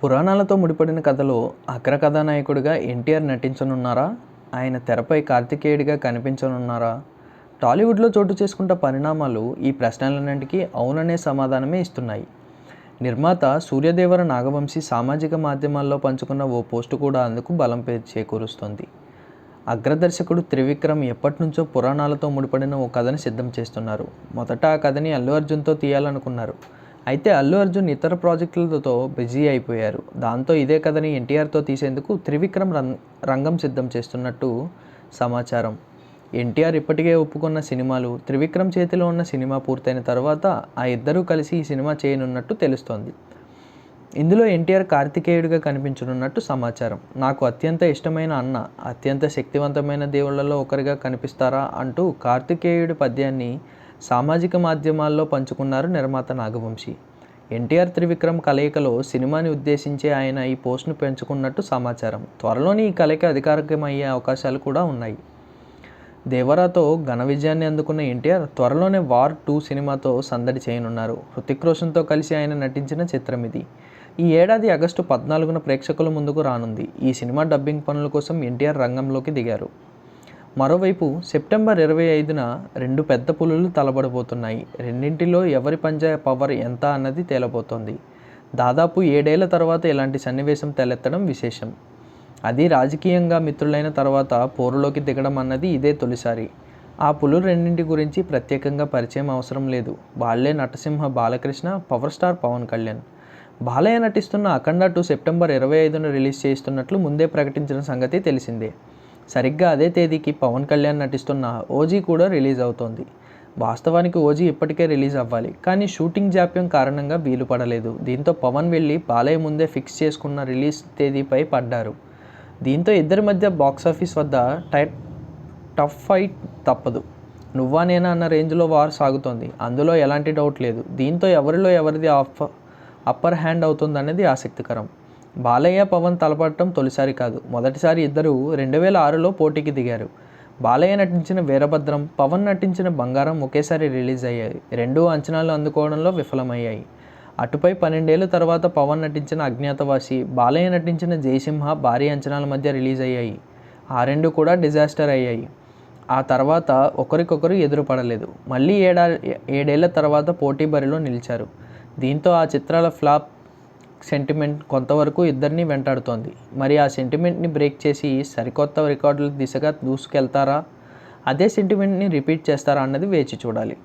పురాణాలతో ముడిపడిన కథలో అగ్ర కథానాయకుడిగా ఎన్టీఆర్ నటించనున్నారా? ఆయన తెరపై కార్తికేయుడిగా కనిపించనున్నారా? టాలీవుడ్లో చోటు చేసుకుంటున్న పరిణామాలు ఈ ప్రశ్నలన్నింటికీ అవుననే సమాధానమే ఇస్తున్నాయి. నిర్మాత సూర్యదేవర నాగవంశీ సామాజిక మాధ్యమాల్లో పంచుకున్న ఓ పోస్టు కూడా అందుకు బలం చేకూరుస్తోంది. అగ్రదర్శకుడు త్రివిక్రమ్ ఎప్పటినుంచో పురాణాలతో ముడిపడిన ఓ కథని సిద్ధం చేస్తున్నారు. మొదట ఆ కథని అల్లు అర్జున్తో తీయాలనుకున్నారు. అయితే అల్లు అర్జున్ ఇతర ప్రాజెక్టులతో బిజీ అయిపోయారు. దాంతో ఇదే కథని ఎన్టీఆర్తో తీసేందుకు త్రివిక్రమ్ రంగం సిద్ధం చేస్తున్నట్టు సమాచారం. ఎన్టీఆర్ ఇప్పటికే ఒప్పుకున్న సినిమాలు, త్రివిక్రమ్ చేతిలో ఉన్న సినిమా పూర్తయిన తర్వాత ఆ ఇద్దరూ కలిసి ఈ సినిమా చేయనున్నట్టు తెలుస్తోంది. ఇందులో ఎన్టీఆర్ కార్తికేయుడిగా కనిపించనున్నట్టు సమాచారం. నాకు అత్యంత ఇష్టమైన అన్న, అత్యంత శక్తివంతమైన దేవుళ్లలో ఒకరిగా కనిపిస్తారా అంటూ కార్తికేయుడి పద్యాన్ని సామాజిక మాధ్యమాల్లో పంచుకున్నారు నిర్మాత నాగవంశీ. ఎన్టీఆర్ త్రివిక్రమ్ కలయికలో సినిమాని ఉద్దేశించే ఆయన ఈ పోస్ట్ను పెంచుకున్నట్టు సమాచారం. త్వరలోనే ఈ కలయిక అధికారికమయ్యే అవకాశాలు కూడా ఉన్నాయి. దేవరాతో ఘన విజయాన్ని అందుకున్న ఎన్టీఆర్ త్వరలోనే వార్ 2 సినిమాతో సందడి చేయనున్నారు. హృతిక్ రోషన్తో కలిసి ఆయన నటించిన చిత్రం ఇది. ఈ ఏడాది ఆగస్టు 14న ప్రేక్షకుల ముందుకు రానుంది. ఈ సినిమా డబ్బింగ్ పనుల కోసం ఎన్టీఆర్ రంగంలోకి దిగారు. మరోవైపు సెప్టెంబర్ 25న 2 పెద్ద పులులు తలబడబోతున్నాయి. రెండింటిలో ఎవరి పంజా పవర్ ఎంత అన్నది తేలబోతోంది. దాదాపు 7 ఏళ్ల తర్వాత ఇలాంటి సన్నివేశం తలెత్తడం విశేషం. అది రాజకీయంగా మిత్రులైన తర్వాత పోరులోకి దిగడం అన్నది ఇదే తొలిసారి. ఆ పులులు రెండింటి గురించి ప్రత్యేకంగా పరిచయం అవసరం లేదు. వాళ్లే నటసింహ బాలకృష్ణ, పవర్ స్టార్ పవన్ కళ్యాణ్. బాలయ్య నటిస్తున్న అఖండ 2 సెప్టెంబర్ 25న రిలీజ్ చేస్తున్నట్లు ముందే ప్రకటించిన సంగతి తెలిసిందే. సరిగ్గా అదే తేదీకి పవన్ కళ్యాణ్ నటిస్తున్న ఓజీ కూడా రిలీజ్ అవుతోంది. వాస్తవానికి ఓజీ ఇప్పటికే రిలీజ్ అవ్వాలి, కానీ షూటింగ్ జాప్యం కారణంగా వీలు పడలేదు. దీంతో పవన్ వెళ్ళి బాలయ్య ముందే ఫిక్స్ చేసుకున్న రిలీజ్ తేదీపై పడ్డారు. దీంతో ఇద్దరి మధ్య బాక్సాఫీస్ వద్ద టఫ్ ఫైట్ తప్పదు. నువ్వా నేనా అన్న రేంజ్లో వార్ సాగుతోంది. అందులో ఎలాంటి డౌట్ లేదు. దీంతో ఎవరిలో ఎవరిది అప్పర్ హ్యాండ్ అవుతుందనేది ఆసక్తికరం. బాలయ్య, పవన్ తలపడటం తొలిసారి కాదు. మొదటిసారి ఇద్దరు 2006లో పోటీకి దిగారు. బాలయ్య నటించిన వీరభద్రం, పవన్ నటించిన బంగారం ఒకేసారి రిలీజ్ అయ్యాయి. రెండూ అంచనాలు అందుకోవడంలో విఫలమయ్యాయి. అటుపై 12 ఏళ్ల తర్వాత పవన్ నటించిన అజ్ఞాతవాసి, బాలయ్య నటించిన జయసింహ భారీ అంచనాల మధ్య రిలీజ్ అయ్యాయి. ఆ రెండు కూడా డిజాస్టర్ అయ్యాయి. ఆ తర్వాత ఒకరికొకరు ఎదురుపడలేదు. మళ్ళీ 7 ఏళ్ల తర్వాత పోటీ బరిలో నిలిచారు. దీంతో ఆ చిత్రాల ఫ్లాప్ సెంటిమెంట్ కొంతవరకు ఇద్దరిని వెంటాడుతోంది. మరి ఆ సెంటిమెంట్ని బ్రేక్ చేసి సరికొత్త రికార్డుల దిశగా దూసుకెళ్తారా? అదే సెంటిమెంట్ని రిపీట్ చేస్తారా అన్నది వేచి చూడాలి.